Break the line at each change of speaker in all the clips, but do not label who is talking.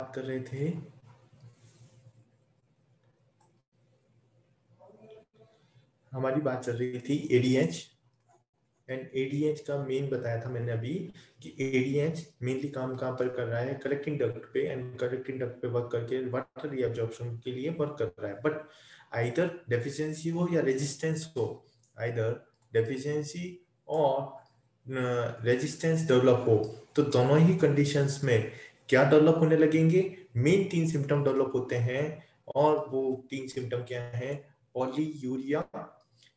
बात कर रहे थे, हमारी बात चल रही थी एडीएच एंड एडीएच का मेन बताया था मैंने अभी कि एडीएच मेनली काम कहाँ पर कर रहा है, कलेक्टिंग डक्ट पे, एंड कलेक्टिंग डक्ट पे वर्क करके वाटर रीअब्जॉर्प्शन के लिए वर्क कर रहा है। बट आइदर डेफिशिएंसी हो या रेजिस्टेंस हो, आइदर डेफिशिएंसी और रेजिस्टेंस डेवलप हो, तो दोनों ही कंडीशंस में क्या डेवलप होने लगेंगे, मेन 3 सिम्टम डेवलप होते हैं। और वो 3 सिम्टम क्या है? Polyuria,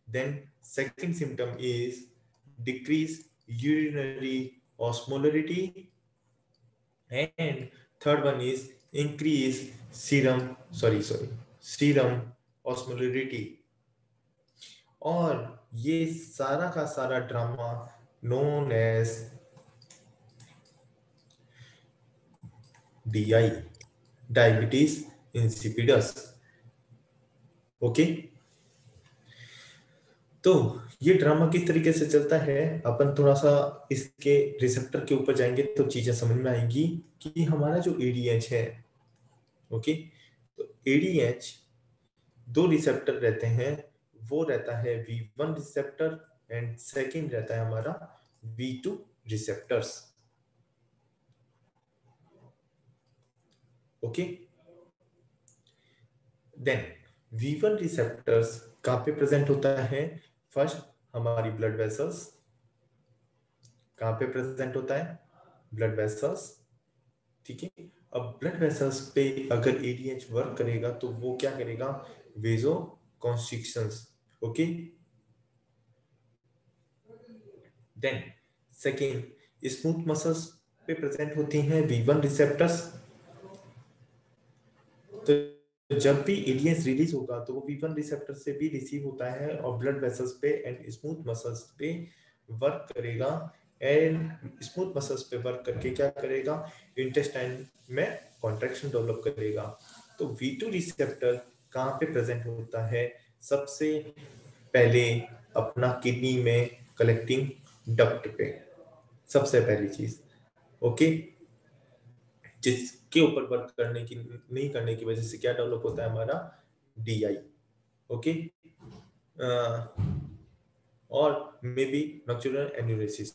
then second symptom is decrease urinary osmolarity, and third one is increase serum osmolarity। और ये सारा का सारा drama known as DI, diabetes insipidus. Okay, तो ये ड्रामा किस तरीके से चलता है, अपन थोड़ा सा इसके रिसेप्टर के ऊपर जाएंगे तो चीजें समझ में आएंगी कि हमारा जो एडीएच है, ओके, तो एडीएच 2 रिसेप्टर रहते हैं। वो रहता है V1 रिसेप्टर एंड सेकंड रहता है हमारा V2 receptors. Okay, then V1 receptors कहां पे प्रेजेंट होता है? फर्स्ट हमारी ब्लड वेसल्स। कहां पे प्रेजेंट होता है? Blood vessels. ठीक है, अब ब्लड वेसल्स पे अगर एडीएच वर्क करेगा तो वो क्या करेगा? Vasoconstrictions. Okay, then second smooth muscles पे प्रेजेंट होती हैं V1 रिसेप्टर्स। तो जब भी एडीएच रिलीज होगा तो वो V1 रिसेप्टर से भी रिसीव होता है और ब्लड वेसल्स पे एंड स्मूथ मसल्स पे वर्क करेगा। एंड स्मूथ मसल्स पे वर्क करके क्या करेगा? इंटेस्टाइन में कॉन्ट्रैक्शन डेवलप करेगा। तो V2 रिसेप्टर कहाँ पे प्रेजेंट होता है? सबसे पहले अपना किडनी में कलेक्टिंग डक्ट पे, सबसे पहली चीज। ओके, जिसके ऊपर वर्क करने की नहीं करने की वजह से क्या डेवलप होता है? हमारा DI। ओके, और may be nocturnal enuresis.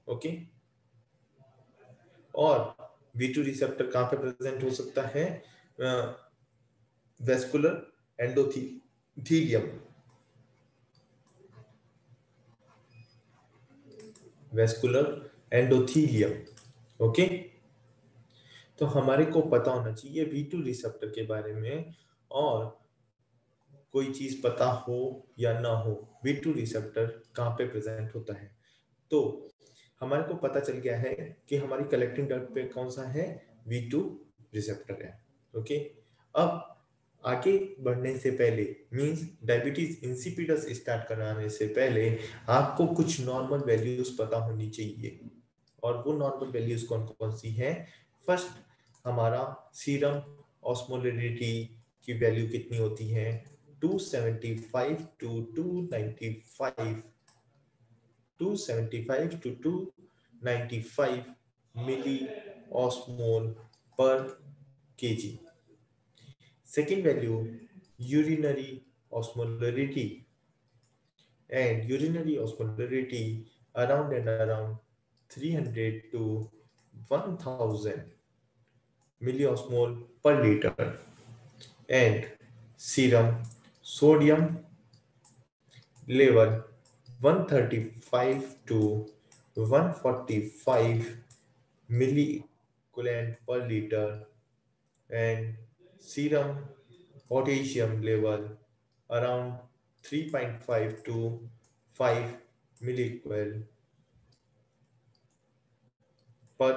Okay, और V2 रिसेप्टर कहां पे प्रेजेंट हो सकता है? Vascular endothelium, vascular endothelium. Okay, तो हमारे को पता होना चाहिए V2 रिसेप्टर के बारे में। और कोई चीज पता हो या ना हो, V2 रिसेप्टर कहाँ पे प्रेजेंट होता है, तो हमारे को पता चल गया है कि हमारी कलेक्टिंग डक्ट पे कौन सा है? V2 रिसेप्टर है। ओके, अब आगे बढ़ने से पहले, मींस डायबिटीज इंसिपिडस स्टार्ट कराने से पहले आपको कुछ नॉर्मल वैल्यूज पता होनी चाहिए। और वो नॉर्मल वैल्यूज कौन कौन सी हैं? फर्स्ट हमारा सीरम ऑस्मोलरिटी की वैल्यू कितनी होती है? 275 टू 295, 275 to 295 मिली ऑस्मोल पर KG. Second value urinary osmolarity, and urinary osmolarity around and around 300 to 1000 milliosmol per liter, and serum sodium level 135 to 145 milliequivalent per liter, and serum potassium level around 3.5 to 5 milliequal पर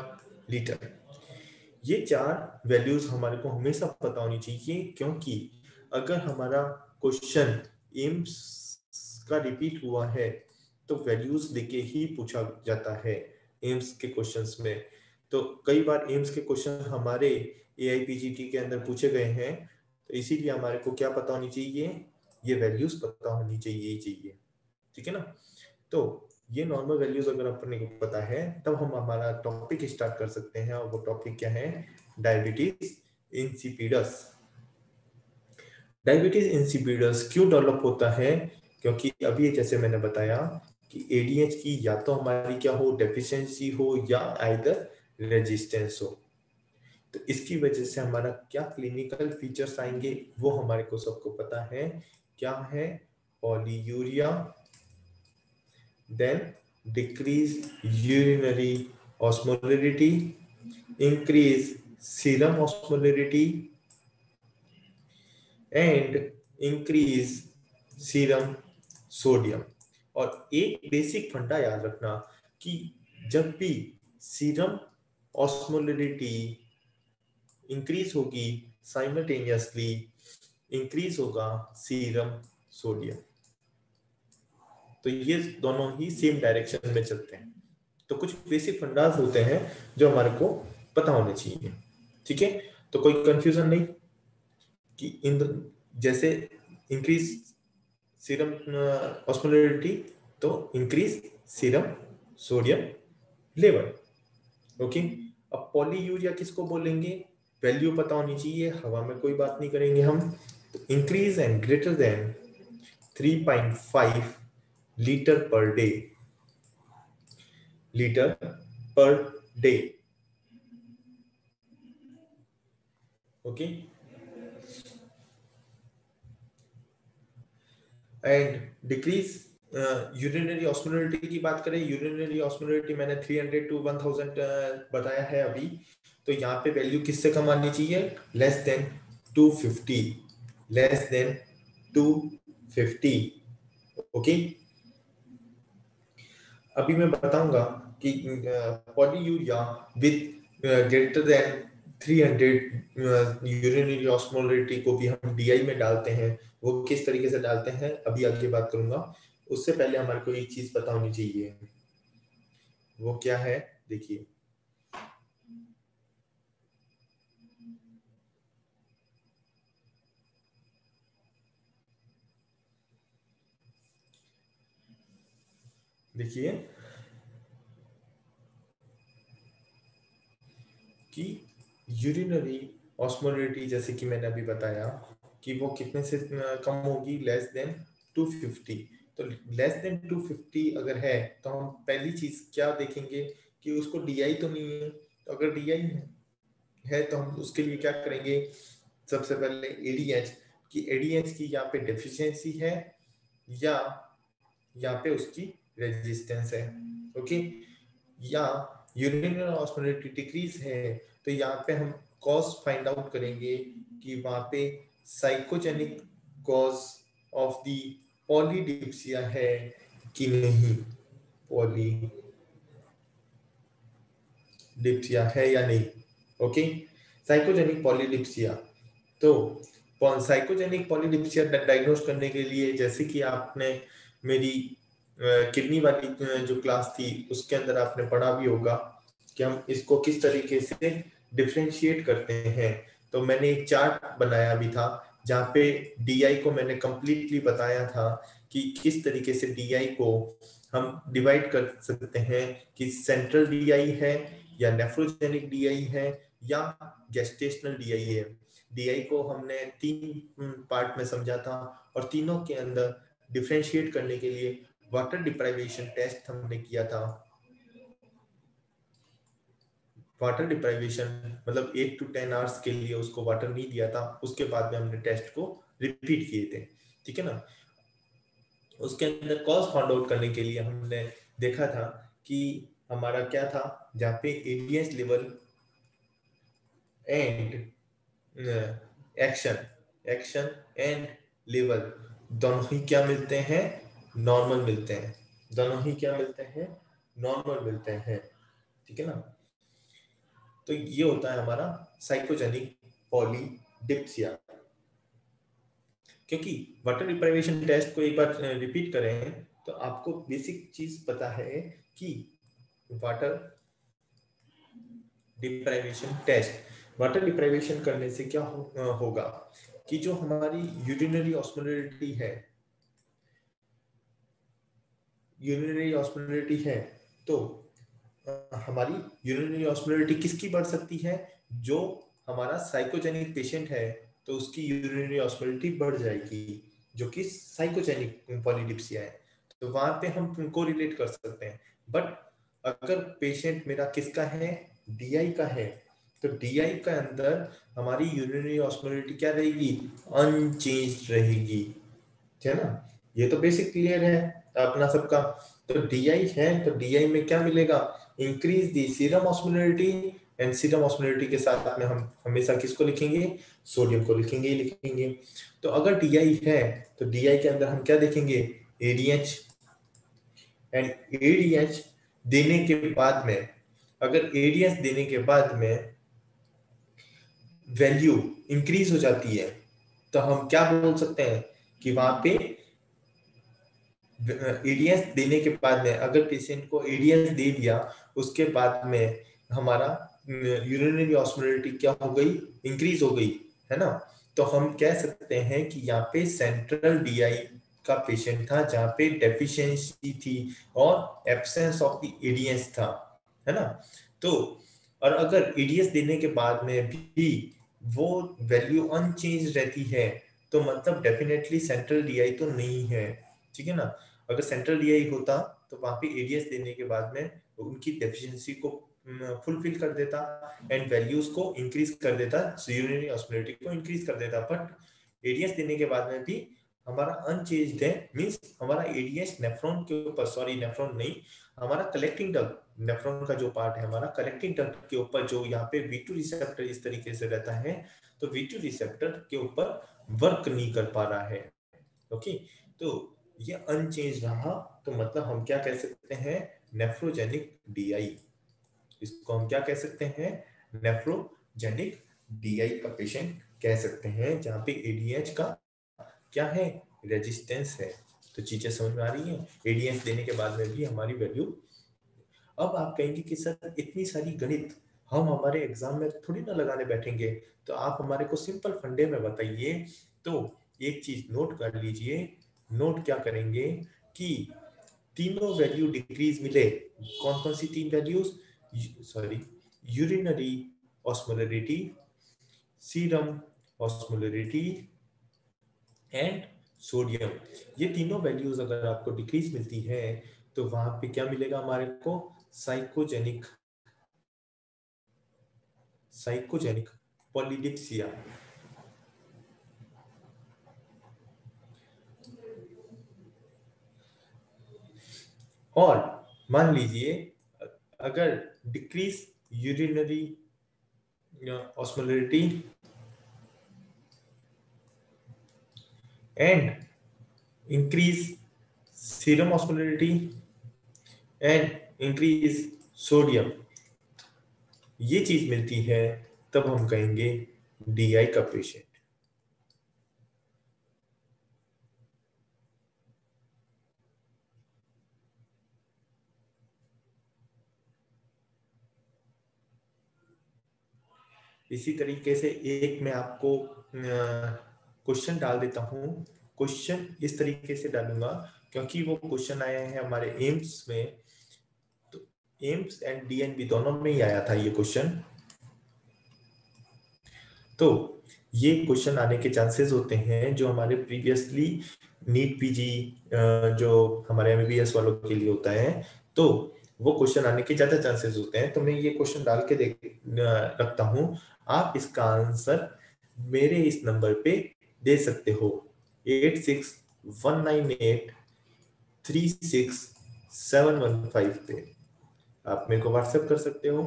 litre. ये 4 values हमारे को हमेशा पता होनी चाहिए, क्योंकि अगर हमारा क्वेश्चन एम्स का रिपीट हुआ है तो वैल्यूज देके ही पूछा जाता है एम्स के क्वेश्चंस में। तो कई बार एम्स के क्वेश्चन हमारे AIPGT के अंदर पूछे गए हैं, तो इसीलिए हमारे को क्या पता होनी चाहिए? ये वैल्यूज पता होनी चाहिए। ठीक है ना? तो ये नॉर्मल वैल्यूज अगर अपने को पता है तब हम हमारा टॉपिक स्टार्ट कर सकते हैं। और वो टॉपिक क्या है? Diabetes insipidus. डायबिटीज इंसिपिडस क्यों डेवलप होता है? क्योंकि अभी जैसे मैंने बताया कि एडीएच की या तो हमारी क्या हो, डेफिशिएंसी हो या आइदर रेजिस्टेंस हो। तो इसकी वजह से हमारा क्या क्लिनिकल फीचर्स आएंगे वो हमारे को सबको पता है। क्या है? Polyuria, then decrease urinary osmolarity, increase serum osmolarity and increase serum sodium. और एक बेसिक फंडा याद रखना कि जब भी सीरम ऑस्मोलरिटी इंक्रीज होगी, साइमल्टेनियसली इंक्रीज होगा सीरम सोडियम। तो ये दोनों ही सेम डायरेक्शन में चलते हैं। तो कुछ बेसिक फंडास होते हैं जो हमारे को पता होने चाहिए। ठीक है, तो कोई कंफ्यूजन नहीं कि जैसे इंक्रीज सीरम ऑस्मोलरिटी तो increase serum sodium level. Okay, अब पॉलीयूरिया किसको बोलेंगे? वैल्यू पता होनी चाहिए, हवा में कोई बात नहीं करेंगे हम। तो increase and greater than 3.5 litre per day, litre per day. Okay, and decrease urinary osmolarity की बात करें, यूरिनरी ऑस्मोलरिटी मैंने 300 to 1000 बताया है अभी। तो यहाँ पे वैल्यू किससे कम आनी चाहिए? Less than 250, less than 250। Okay, अभी मैं बताऊंगा कि polyuria with greater than 300 urinary osmolarity को भी हम डीआई में डालते हैं। वो किस तरीके से डालते हैं अभी आगे बात करूंगा। उससे पहले हमारे को एक चीज पता होनी चाहिए, वो क्या है? देखिए, देखिए कि यूरिनरी ऑस्मोलरिटी जैसे कि मैंने अभी बताया कि वो कितने से कम होगी? Less than 250। तो लेस देन 250 अगर है तो हम पहली चीज क्या देखेंगे कि उसको डीआई तो नहीं है। तो अगर डीआई है तो हम उसके लिए क्या करेंगे? सबसे पहले एडीएच की, एडीएच की यहाँ पे डेफिशिएंसी है या यहाँ पे उसकी रेजिस्टेंस है। ओके, या यूरिनरी ऑस्मोलरिटी डिक्रीज है तो यहाँ पे हम कॉज फाइंड आउट करेंगे कि वहां पे psychogenic cause of the polydipsia है कि नहीं, पॉलीडिप्सिया है या नहीं। Okay, psychogenic polydipsia. तो साइकोजेनिक पॉलीडिप्सिया डायग्नोस करने के लिए जैसे कि आपने मेरी किडनी वाली जो क्लास थी उसके अंदर आपने पढ़ा भी होगा कि हम इसको किस तरीके से डिफरेंशिएट करते हैं। तो मैंने एक चार्ट बनाया भी था जहाँ पे डीआई को मैंने कंप्लीटली बताया था कि किस तरीके से डीआई को हम डिवाइड कर सकते हैं कि सेंट्रल डीआई है या नेफ्रोजेनिक डीआई है या गेस्टेशनल डीआई है। डीआई को हमने 3 पार्ट में समझा था और तीनों के अंदर डिफरेंशिएट करने के लिए वाटर डिप्राइवेशन टेस्ट हमने किया था। वाटर डिप्राइवेशन मतलब 8 to 10 आवर्स के लिए उसको वाटर नहीं दिया था, उसके बाद में हमने टेस्ट को रिपीट किए थे। ठीक है ना, उसके अंदर कॉज फाइंड आउट करने के लिए हमने देखा था कि हमारा क्या था, जहाँ पे ADH level and action, action and level दोनों ही क्या मिलते हैं? नॉर्मल मिलते हैं। दोनों ही क्या मिलते हैं? नॉर्मल मिलते हैं। ठीक है ना, तो ये होता है हमारा साइकोजेनिक पॉलीडिप्सिया। क्योंकि वाटर डिप्राइवेशन टेस्ट को एक बार रिपीट करें तो आपको बेसिक चीज पता है कि water deprivation test, water deprivation करने से क्या होगा कि जो हमारी यूरिनरी ऑस्मोलरिटी है, यूरिनरी ऑस्मोलरिटी है तो हमारी यूरिनरी ऑस्मोलरिटी किसकी बढ़ सकती है? जो हमारा साइकोजेनिक पेशेंट है तो उसकी यूरिनरी ऑस्मोलिटी बढ़ जाएगी, जो कि साइकोजेनिक पॉलीडिप्सिया है, तो वहां पे हम को रिलेट कर सकते हैं। बट अगर पेशेंट मेरा किसका है, डीआई का है, तो डीआई का अंदर हमारी यूरिनरी ऑस्मोलिटी क्या रहेगी, अनचेंज रहेगी, है ना। ये तो बेसिक क्लियर है अपना सबका। तो डीआई है तो डीआई में क्या मिलेगा, increase the serum osmolality, and serum osmolality के साथ में हम हमेशा किसको लिखेंगे, सोडियम को लिखेंगे ही लिखेंगे। तो अगर डीआई है तो डीआई के अंदर हम क्या देखेंगे, एडीएच, एंड एडीएच देने के बाद में, अगर एडीएच देने के बाद में वैल्यू इंक्रीज हो जाती है, तो हम क्या बोल सकते हैं कि वहां पे एडीएस देने के बाद में, अगर पेशेंट को एडीएस दे दिया, उसके बाद में हमारा यूरिनरी ऑस्मोलिटी क्या हो गई, इंक्रीज हो गई, है ना। तो हम कह सकते हैं कि यहाँ पे सेंट्रल डीआई का पेशेंट था जहाँ पे डेफिशिएंसी थी और एब्सेंस ऑफ द एडीएस था, है ना। तो और अगर एडीएस देने के बाद में भी वो वैल्यू अनचेंज रहती है, तो मतलब डेफिनेटली सेंट्रल डीआई तो नहीं है, ठीक है ना। अगर सेंट्रल डीआई होता तो वहां पे एडीएस देने के बाद में उनकी डेफिशिएंसी को फुलफिल कर देता एंड वैल्यूज को इंक्रीज कर देता, यूरिनरी ऑस्मोलिटी को इंक्रीज कर देता। बट एडीएस देने के बाद में भी हमारा अनचेंज्ड है, मींस हमारा एडीएस नेफ्रॉन के ऊपर, सॉरी नेफ्रॉन नहीं, हमारा कलेक्टिंग डक्ट, नेफ्रॉन का जो पार्ट है हमारा कलेक्टिंग डक्ट के ऊपर, जो यहाँ पे V2 रिसेप्टर इस तरीके से रहता है, तो V2 रिसेप्टर के ऊपर वर्क नहीं कर पा रहा है। ओके, तो ये अनचेंज रहा, तो मतलब हम क्या कह सकते हैं, नेफ्रोजेनिक डीआई। इसको हम क्या कह सकते हैं, नेफ्रोजेनिक डीआई का पेशेंट कह सकते हैं, जहां पे एडीएच का क्या है, रेजिस्टेंस है। तो चीजें समझ में आ रही हैं, एडीएच देने के बाद में भी हमारी वैल्यू। अब आप कहेंगे कि सर इतनी सारी गणित हम हमारे एग्जाम में थोड़ी ना लगाने बैठेंगे, तो आप हमारे को सिंपल फंडे में बताइए। तो एक चीज नोट कर लीजिए, नोट क्या करेंगे कि तीनों वैल्यू डिक्रीज मिले, कौन कौन सी तीन values, sorry, urinary osmolarity, serum osmolarity and sodium, ये तीनों वैल्यूज अगर आपको डिक्रीज मिलती है, तो वहां पे क्या मिलेगा हमारे को, साइकोजेनिक, साइकोजेनिक पॉलीडिप्सिया। और मान लीजिए अगर decrease urinary osmolarity and increase serum osmolarity and increase sodium, ये चीज मिलती है, तब हम कहेंगे डीआई का पेशेंट। इसी तरीके से एक मैं आपको क्वेश्चन डाल देता हूं, क्वेश्चन इस तरीके से डालूंगा क्योंकि वो क्वेश्चन आया है हमारे एम्स में, तो एम्स एंड डीएनबी दोनों में ही आया था ये क्वेश्चन। तो ये क्वेश्चन आने के चांसेस होते हैं, जो हमारे प्रीवियसली नीट पीजी जो हमारे एमबीबीएस वालों के लिए होता है, तो वो क्वेश्चन आने के ज्यादा चांसेस होते हैं। तो मैं ये क्वेश्चन डाल के रखता हूं, आप इसका आंसर मेरे इस नंबर पे दे सकते हो, 8619836715 पे आप मेरे को व्हाट्सएप कर सकते हो।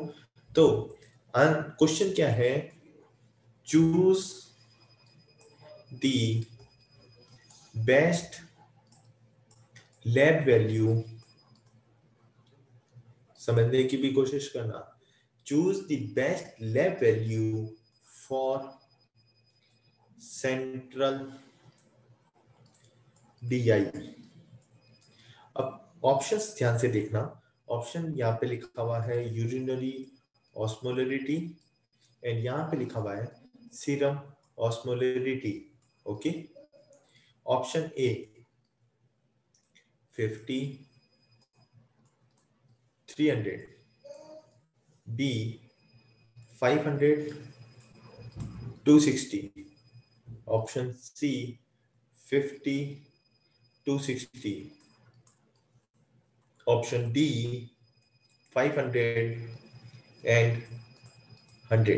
तो क्वेश्चन क्या है, choose the best lab value, समझने की भी कोशिश करना, choose the best lab value for central DI. अब ऑप्शंस ध्यान से देखना, ऑप्शन यहाँ पे लिखा हुआ है यूरिनरी ऑस्मोलरिटी एंड यहाँ पे लिखा हुआ है serum osmolarity. Okay, option A 50, 300, B 500, 260, option C 50 260, option D 500 and 100।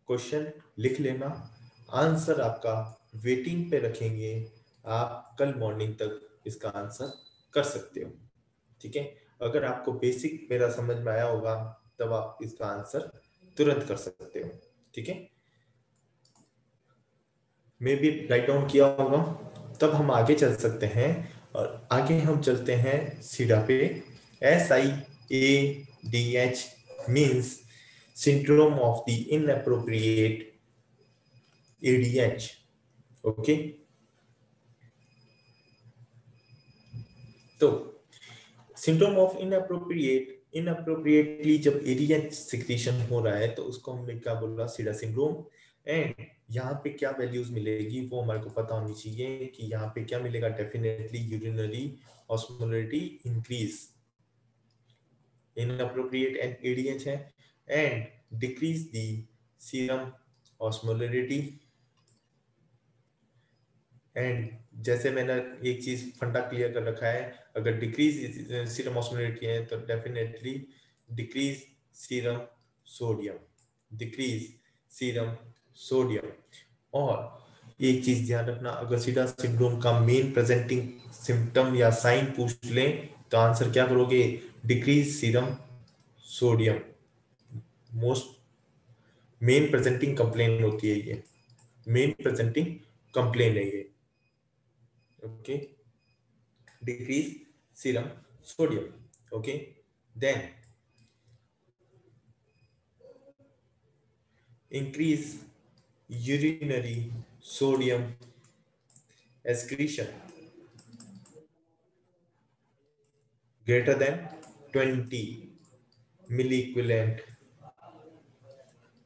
Question लिख लेना, आंसर आपका वेटिंग पे रखेंगे, आप कल मॉर्निंग तक इसका आंसर कर सकते हो। ठीक है, अगर आपको बेसिक मेरा समझ में आया होगा तब आप इसका आंसर तुरंत कर सकते हो। ठीक है, मैं भी राइट डाउन किया होगा, तब हम आगे चल सकते हैं। और आगे हम चलते हैं सीडा पे। SIADH means syndrome of the inappropriate ADH। Okay, तो सिंड्रोम ऑफ इनअप्रोप्रिएटली जब एडीएच सिक्रीशन हो रहा है तो उसको हमने क्या बोला, सीडा सिंड्रोम। एंड यहाँ पे क्या वैल्यूज मिलेगी वो हमारे को पता होनी चाहिए कि यहाँ पे क्या मिलेगा, definitely urinary osmolarity increase, inappropriate and ADH है, and decrease the serum osmolarity. And जैसे मैंने एक चीज फंडा क्लियर कर रखा है, अगर डिक्रीज सीरम ऑस्मोलरिटी है तो definitely decrease serum sodium, decrease serum sodium. और एक चीज ध्यान रखना, अगर सीडा सिंड्रोम का मेन प्रेजेंटिंग सिम्टम या साइन पूछ लें तो आंसर क्या करोगे, decrease serum sodium. Most main presenting complain होती है ये, मेन प्रेजेंटिंग कंप्लेन है ये। Okay, decrease serum sodium. Okay, then increase urinary sodium excretion greater than 20 milliequivalent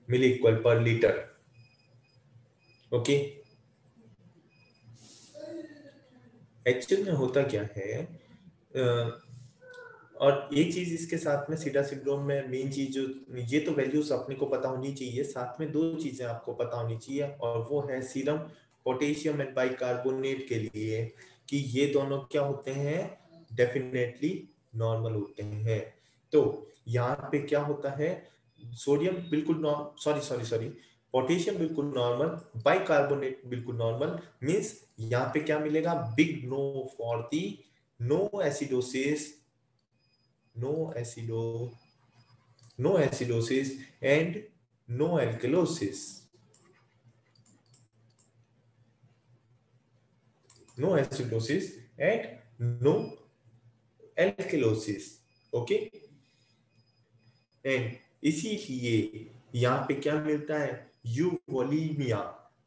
milliequal per liter. Okay, actual में होता क्या है, और एक चीज इसके साथ में सीडा सिंड्रोम में मेन चीज जो, ये तो वैल्यूज अपने को पता होनी चाहिए, साथ में दो चीजें आपको पता होनी चाहिए, और वो है सीरम पोटेशियम एंड बाइकार्बोनेट के लिए कि ये दोनों क्या होते हैं, डेफिनेटली नॉर्मल होते हैं। तो यहाँ पे क्या होता है, सोडियम बिल्कुल सॉरी सॉरी सॉरी पोटेशियम बिल्कुल नॉर्मल, बाइकार्बोनेट बिल्कुल नॉर्मल, मींस यहाँ पे क्या मिलेगा, big no for the no acidosis, no acido no acidosis and no alkalosis, no acidosis and no alkalosis। Okay, and इसीलिए यहाँ पे क्या मिलता है, यूवोलीमिया,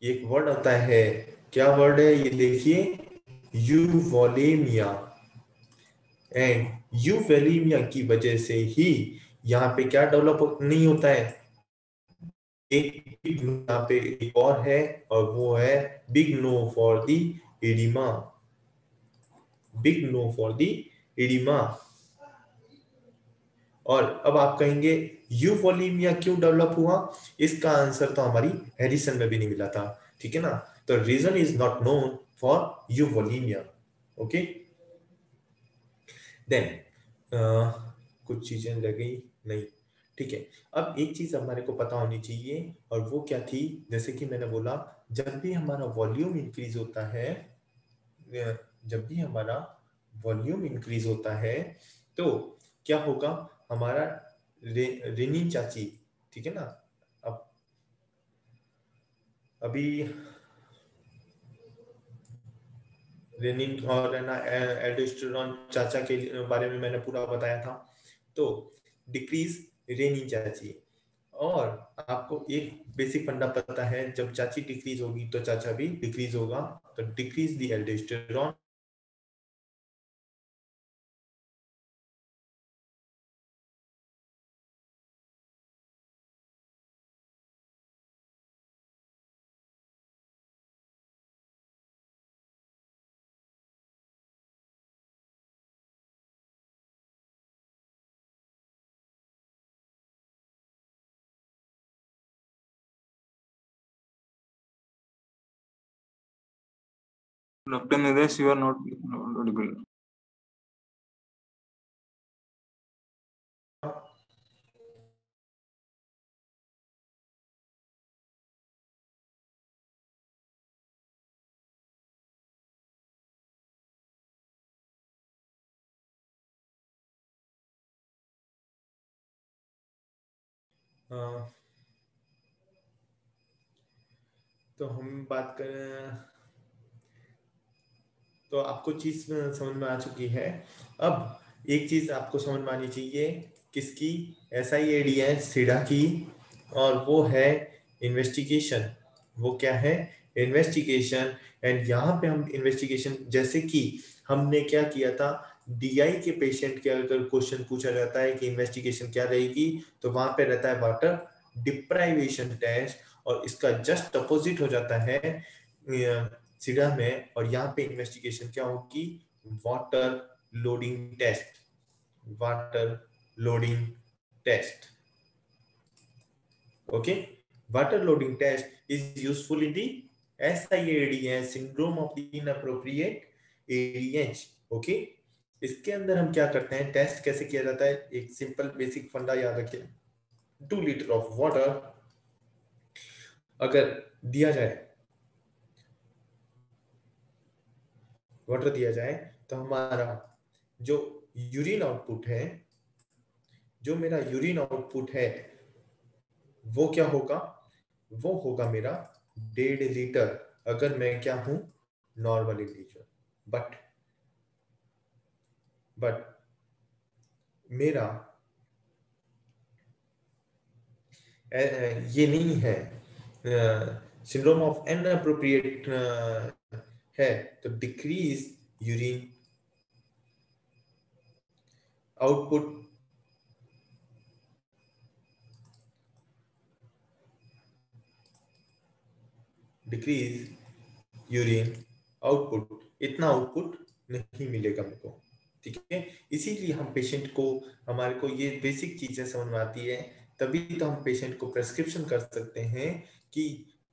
एक वर्ड आता है, क्या वर्ड है ये देखिए, यूवोलीमिया। एंड यूवोलीमिया की वजह से ही यहाँ पे क्या डेवलप नहीं होता है, एक यहाँ पे एक और है, और वो है big no for the oedema, big no for the oedema. और अब आप कहेंगे यूवोलीमिया क्यों डेवलप हुआ, इसका आंसर तो हमारी हैरिसन में भी नहीं मिला था। ठीक है ना, तो reason is not known for euvolemia. Okay, then कुछ चीजें लग गई नहीं। ठीक है, अब एक चीज हमारे को पता होनी चाहिए, और वो क्या थी, जैसे कि मैंने बोला, जब भी हमारा वॉल्यूम इंक्रीज होता है, जब भी हमारा वॉल्यूम इंक्रीज होता है तो क्या होगा, हमारा रेनिन चाची, ठीक है ना, अब अभी रेनिन और है ना एल्डोस्टेरोन चाचा के बारे में मैंने पूरा बताया था। तो डिक्रीज रेनिन चाची, और आपको एक बेसिक फंडा पता है, जब चाची डिक्रीज होगी तो चाचा भी डिक्रीज होगा, तो decrease the aldosterone
Dr. Nidesh, you are not audible.
तो हम बात करें तो आपको चीज समझ में आ चुकी है। अब एक चीज आपको समझ में आनी चाहिए, किसकी? SIADS सीडा की, और वो है इन्वेस्टिगेशन। वो क्या है? इन्वेस्टिगेशन। एंड यहाँ पे हम इन्वेस्टिगेशन, जैसे कि हमने क्या किया था, DI के पेशेंट के अगर क्वेश्चन पूछा जाता है कि इन्वेस्टिगेशन क्या रहेगी, तो वहां पे रहता है वाटर डिप्राइवेशन टेस्ट, और इसका जस्ट अपोजिट हो जाता है सीडा में, और यहाँ पे इन्वेस्टिगेशन क्या होगी? Water loading test. Water loading test. Okay, water loading test is useful in the SIADS syndrome of the inappropriate ADH. Okay, इसके अंदर हम क्या करते हैं, टेस्ट कैसे किया जाता है? एक सिंपल बेसिक फंडा याद रखिए। 2 लीटर ऑफ वाटर अगर दिया जाए, वाटर दिया जाए, तो हमारा जो यूरिन आउटपुट है, जो मेरा यूरिन आउटपुट है, वो क्या होगा? वो होगा मेरा 1.5 लीटर, अगर मैं क्या हूं? Normal individual. बट मेरा ये नहीं है, सिंड्रोम ऑफ इनअप्रोप्रिएट है, तो decrease urine output, decrease urine output, इतना आउटपुट नहीं मिलेगा मेरे को। ठीक है, इसीलिए हम पेशेंट को, हमारे को ये बेसिक चीजें समझ में आती है, तभी तो हम पेशेंट को प्रेस्क्रिप्शन कर सकते हैं कि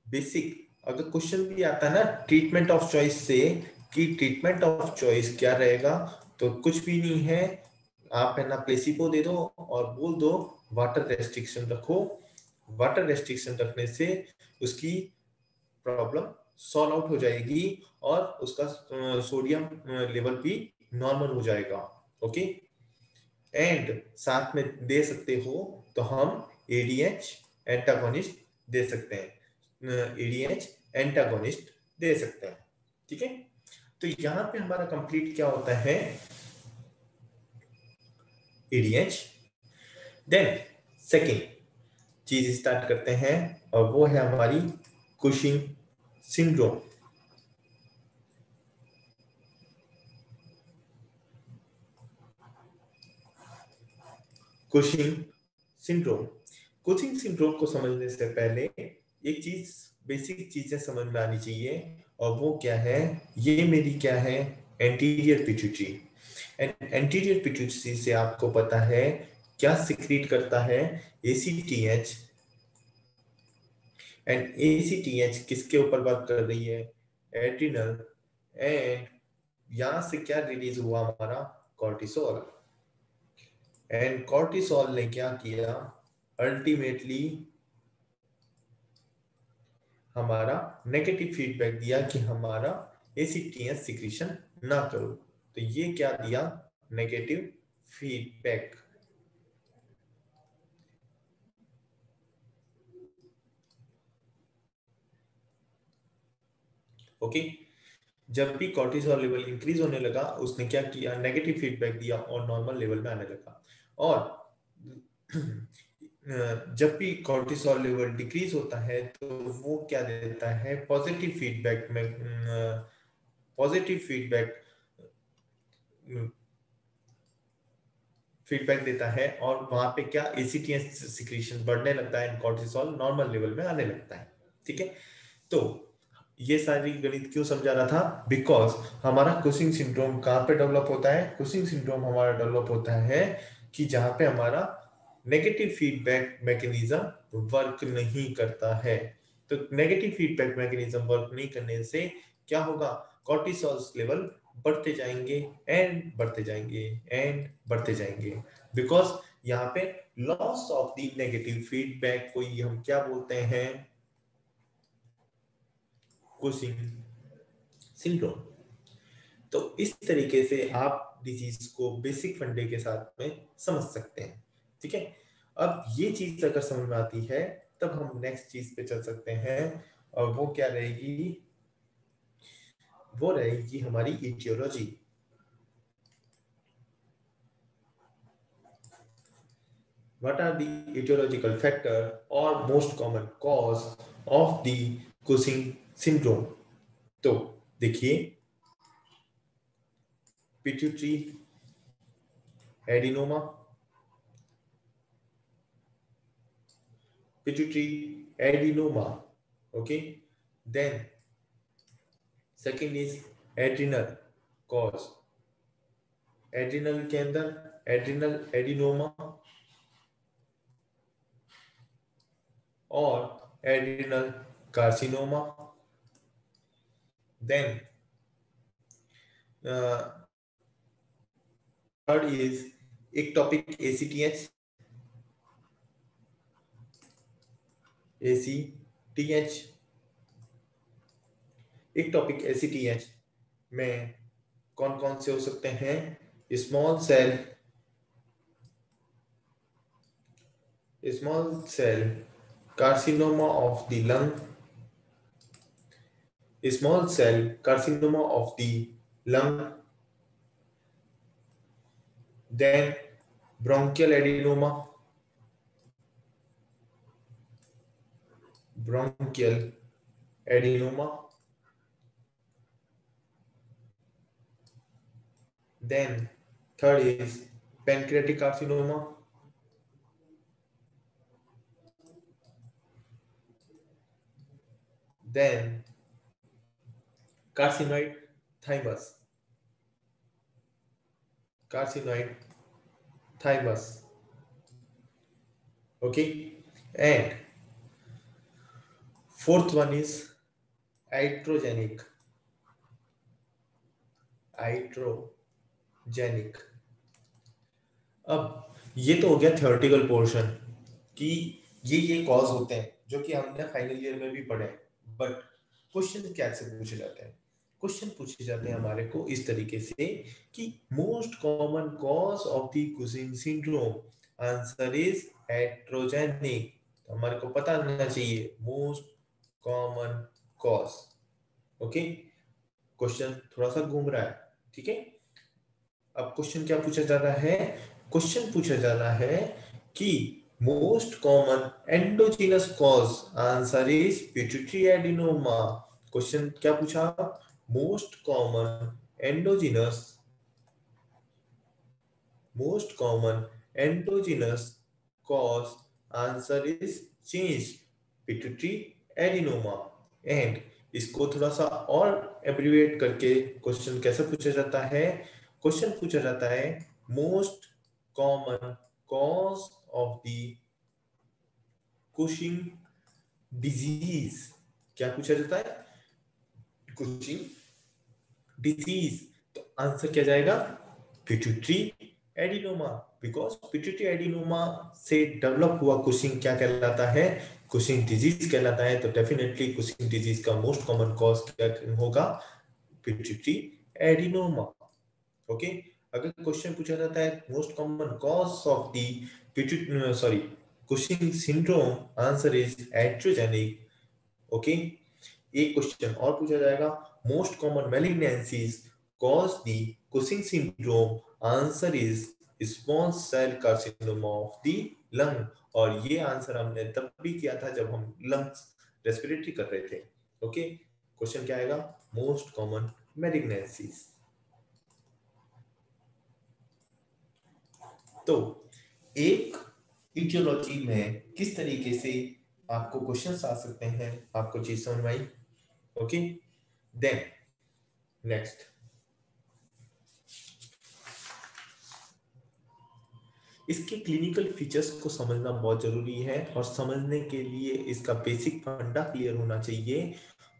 बेसिक, अगर क्वेश्चन भी आता है ना ट्रीटमेंट ऑफ चॉइस से, कि ट्रीटमेंट ऑफ चॉइस क्या रहेगा, तो कुछ भी नहीं है, आप है ना प्लेसिबो दे दो और बोल दो वाटर रेस्ट्रिक्शन रखो। वाटर रेस्ट्रिक्शन रखने से उसकी प्रॉब्लम सॉल्व आउट हो जाएगी, और उसका सोडियम लेवल भी नॉर्मल हो जाएगा। ओके, एंड साथ में दे सकते हो तो हम ADH एंटागोनिस्ट दे सकते हैं, ADH एंटागोनिस्ट दे सकते हैं। ठीक है, तो यहां पे हमारा कंप्लीट क्या होता है? ADH। देन सेकेंड चीज स्टार्ट करते हैं, और वो है हमारी Cushing syndrome. Cushing syndrome. Cushing syndrome को समझने से पहले एक चीज, बेसिक चीजें समझ में आनी चाहिए, और वो क्या है? ये मेरी क्या है? Anterior pituitary. And anterior pituitary से आपको पता है क्या सिक्रीट करता है? ACTH। एंड ACTH किसके ऊपर वर्क कर रही है? एड्रिनल। एंड यहां से क्या रिलीज हुआ? हमारा कॉर्टिसोल। एंड कॉर्टिसोल ने क्या किया? अल्टीमेटली हमारा नेगेटिव फीडबैक दिया कि हमारा ACTH सिक्रीशन ना करो। तो ये क्या दिया? Negative feedback. ओके, जब भी कॉर्टिसोल लेवल इंक्रीज होने लगा, उसने क्या किया? नेगेटिव फीडबैक दिया और नॉर्मल लेवल में आने लगा। और जब भी कॉर्टिसोल लेवल डिक्रीज होता है, तो वो क्या देता है? पॉजिटिव फीडबैक में, पॉजिटिव फीडबैक देता है, और वहां पे क्या? ACTH सिक्रीशन बढ़ने लगता है, कॉर्टिसोल नॉर्मल लेवल में आने लगता है। ठीक है, तो ये सारी गणित क्यों समझा रहा था? बिकॉज हमारा कुशिंग सिंड्रोम कहाँ पे डेवलप होता है? कुशिंग सिंड्रोम हमारा डेवलप होता है कि जहां पे हमारा नेगेटिव फीडबैक मैकेनिज्म वर्क नहीं करता है। तो नेगेटिव फीडबैक मैकेनिज्म वर्क नहीं करने से क्या होगा? कॉर्टिसोल लेवल बढ़ते जाएंगे एंड बढ़ते जाएंगे एंड बढ़ते जाएंगे, बिकॉज यहाँ पे loss of the negative feedback को हम क्या बोलते हैं, कुशिंग सिंड्रोम। तो इस तरीके से आप डिजीज को बेसिक फंडे के साथ में समझ सकते हैं। ठीक है, अब ये चीज अगर समझ में आती है तब हम नेक्स्ट चीज पे चल सकते हैं, और वो क्या रहेगी, वो रहेगी हमारी etiology. What are the etiological factor or most common cause of the Cushing syndrome? तो देखिए, pituitary adenoma, pituitary adenoma, okay. Then second is adrenal cause, adrenal के अंदर एड्रिनल एडिनोमा और adrenal carcinoma. Then third is ectopic ACTH, ACTH। Ectopic ACTH में कौन कौन से हो सकते हैं, small cell carcinoma of the lung, small cell carcinoma of the lung, then bronchial adenoma, bronchial adenoma, then third is pancreatic carcinoma, then carcinoid thymus, okay, and fourth one is iatrogenic, अब ये तो हो गया theoretical portion कि ये cause होते हैं जो कि हमने फाइनल ईयर में भी पढ़े, बट क्वेश्चन क्या से पूछे जाते हैं, क्वेश्चन पूछे जाते हैं हमारे को इस तरीके से कि most common cause of the Cushing syndrome, answer is iatrogenic. तो हमारे को पता होना चाहिए most common cause, okay. Question थोड़ा सा घूम रहा है, ठीक है। अब क्वेश्चन क्या पूछा जा रहा है, क्वेश्चन पूछा जा रहा है कि most common endogenous cause, answer is pituitary adenoma. Question क्या पूछा, most common endogenous cause, answer is change pituitary adenoma. And इसको थोड़ा सा और एब्रिविएट करके क्वेश्चन कैसे पूछा जाता है, क्वेश्चन पूछा जाता है most common cause of the Cushing disease. क्या पूछा जाता है, कुशिंग डिजीज। तो आंसर क्या जाएगा, pituitary adenoma, because pituitary adenoma से डेवलप हुआ कुशिंग क्या कहलाता है, कुशिंग डिजीज कहलाता है। तो डेफिनेटली कुशिंग डिजीज का मोस्ट कॉमन कॉज क्या होगा, पिट्यूटरी एडिनोमा, ओके। अगर क्वेश्चन पूछा जाता है most common cause of the Cushing syndrome, answer is iatrogenic, okay. एक क्वेश्चन और पूछा जाएगा, most common malignancies cause the Cushing syndrome, answer is small cell carcinoma of the lung. और ये आंसर हमने तब भी किया था जब हम लंग्स रेस्पिरेटरी कर रहे थे, ओके। क्वेश्चन क्या आएगा, मोस्ट कॉमन मैलिग्नेंसीज। तो एक इटियोलॉजी में किस तरीके से आपको क्वेश्चंस आ सकते हैं, आपको चीज समझ में आई, ओके। देन नेक्स्ट, इसके क्लिनिकल फीचर्स को समझना बहुत जरूरी है, और समझने के लिए इसका बेसिक फंडा क्लियर होना चाहिए।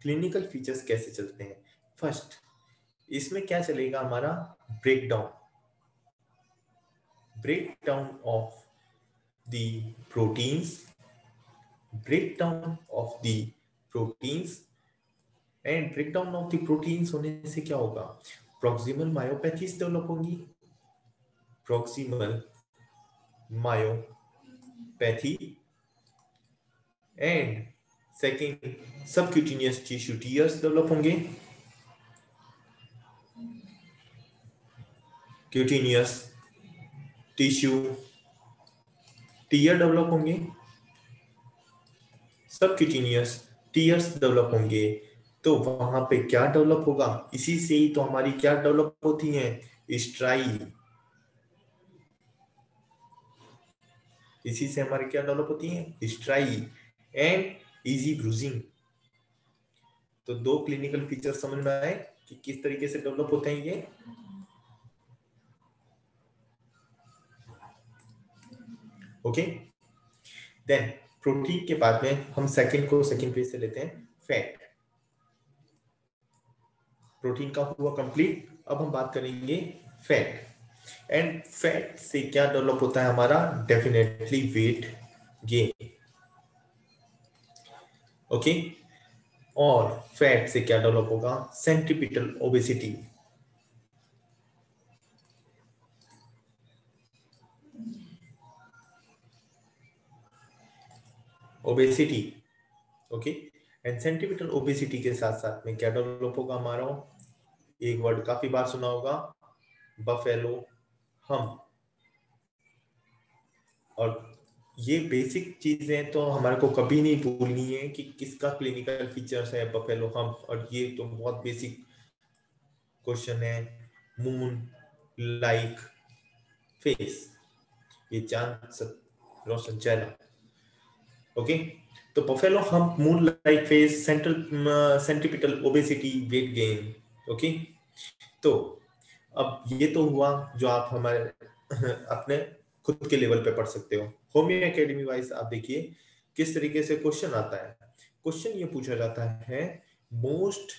क्लिनिकल फीचर्स कैसे चलते हैं, फर्स्ट इसमें क्या चलेगा हमारा, breakdown of the proteins, and breakdown of the proteins होने से क्या होगा, प्रॉक्सिमल मायोपैथीज डेवलप होंगी, proximal myopathy, and second subcutaneous tissue tears develop होंगे, क्यूटेनियस टिश्यू टीयर डेवलप होंगे, सबक्यूटेनियस टीयर्स डेवलप होंगे। तो वहां पे क्या डेवलप होगा, इसी से ही तो हमारी क्या डेवलप होती है, स्ट्राई, इसी से हमारी क्या डेवलप होती है, स्ट्राई एंड इजी ब्रूजिंग। तो दो क्लिनिकल फीचर समझ में आए कि किस तरीके से डेवलप होते हैं ये। ओके, देन प्रोटीन के बाद में हम सेकंड पेज से लेते हैं, फैट। प्रोटीन का हुआ कंप्लीट, अब हम बात करेंगे फैट। एंड फैट से क्या डेवलप होता है हमारा, डेफिनेटली वेट गेन। ओके, और फैट से क्या डेवलप होगा, centripetal obesity. Okay, and centripetal obesity के साथ साथ में क्या डेवलप होगा हमारा, एक वर्ड काफी बार सुना होगा, बफेलो हम। और ये बेसिक चीजें तो हमारे को कभी नहीं भूलनी है कि किसका क्लिनिकल फीचर्स है बफेलो हम, और ये तो बहुत बेसिक क्वेश्चन है। मून लाइक फेस, ये चांद रोशन चेहरा। ओके, तो बफेलो हम, moon like face, centripetal obesity, weight gain. Okay, तो अब ये तो हुआ जो आप हमारे अपने खुद के लेवल पे पढ़ सकते हो। होमियो एकेडमी वाइज आप देखिए किस तरीके से क्वेश्चन आता है। क्वेश्चन ये पूछा जाता है, मोस्ट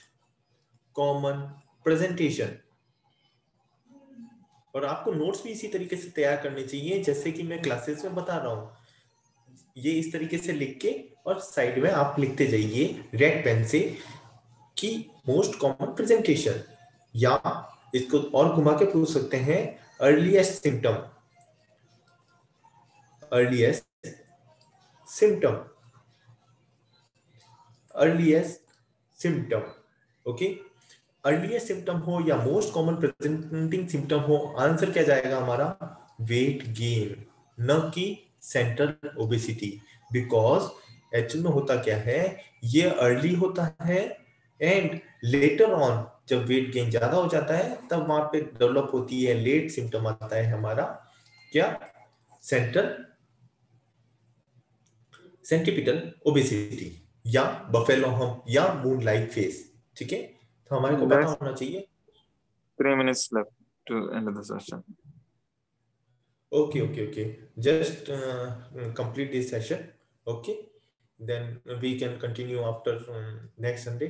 कॉमन प्रेजेंटेशन, और आपको नोट्स भी इसी तरीके से तैयार करने चाहिए जैसे कि मैं क्लासेस में बता रहा हूँ। ये इस तरीके से लिख के और साइड में आप लिखते जाइए रेड पेन से कि मोस्ट कॉमन प्रेजेंटेशन, या इसको और घुमा के पूछ सकते हैं, earliest symptom, earliest symptom, earliest symptom. Okay, earliest symptom हो या मोस्ट कॉमन प्रेजेंटिंग सिम्टम हो, आंसर क्या जाएगा हमारा, वेट गेन, न कि सेंट्रल ओबेसिटी। बिकॉज एक्चुअल में होता क्या है, ये अर्ली होता है एंड लेटर ऑन जब वेट गेन ज्यादा हो जाता है तब वहां पे डेवलप होती है, लेट सिम्टम आता है हमारा क्या, सेंट्रीपिटल ओबेसिटी या बफेलो हम या मून लाइक फेस। ठीक है, तो हमारे को पता
There's
होना चाहिए।
3 minutes left to end the session.
Okay. Just complete this session. Okay, then we can continue after next Sunday.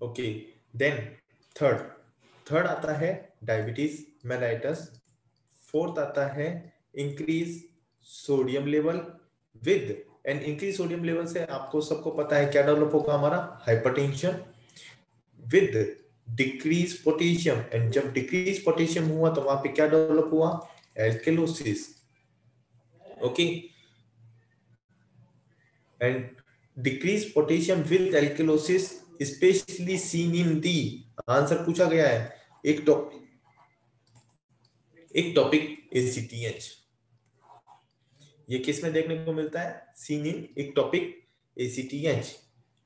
Okay, then third आता है डायबिटीज मेलाइटस। फोर्थ आता है increase sodium level with, and increase sodium level से आपको सबको पता है क्या डेवलप होगा हमारा, hypertension with decrease potassium, and जब डिक्रीज पोटेशियम हुआ तो वहां पे क्या डेवलप हुआ, alkalosis. Okay, and decrease potassium with alkalosis specially seen in the, answer पूछा गया है, एक टॉपिक ACTH। ये किस में देखने को मिलता है, सीन इन एक topic ACTH।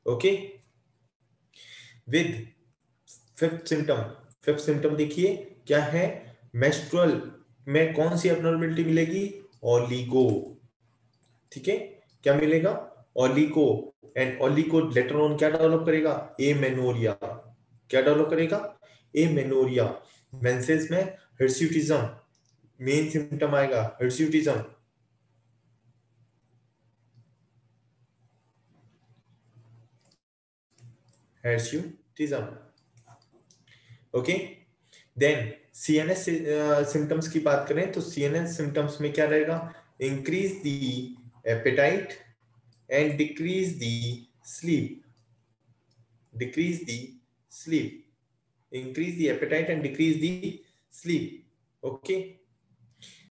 Okay, with fifth symptom देखिए क्या है, मेंस्ट्रुअल में कौन सी एब्नॉर्मेलिटी मिलेगी, ओलिगो। ठीक है, क्या मिलेगा, oligo, and oligo later on क्या डेवलप करेगा, एमेनोरिया। क्या डेवलप करेगा, एमेनोरिया। मेंसेस में हिर्सुटिज्म, मेन सिम्टम आएगा hirsutism. hirsutism. Okay, then CNS symptoms की बात करें तो CNS सिम्टम्स में क्या रहेगा? Increase the appetite and decrease the sleep. Decrease the sleep. Increase the appetite and decrease the sleep. Okay.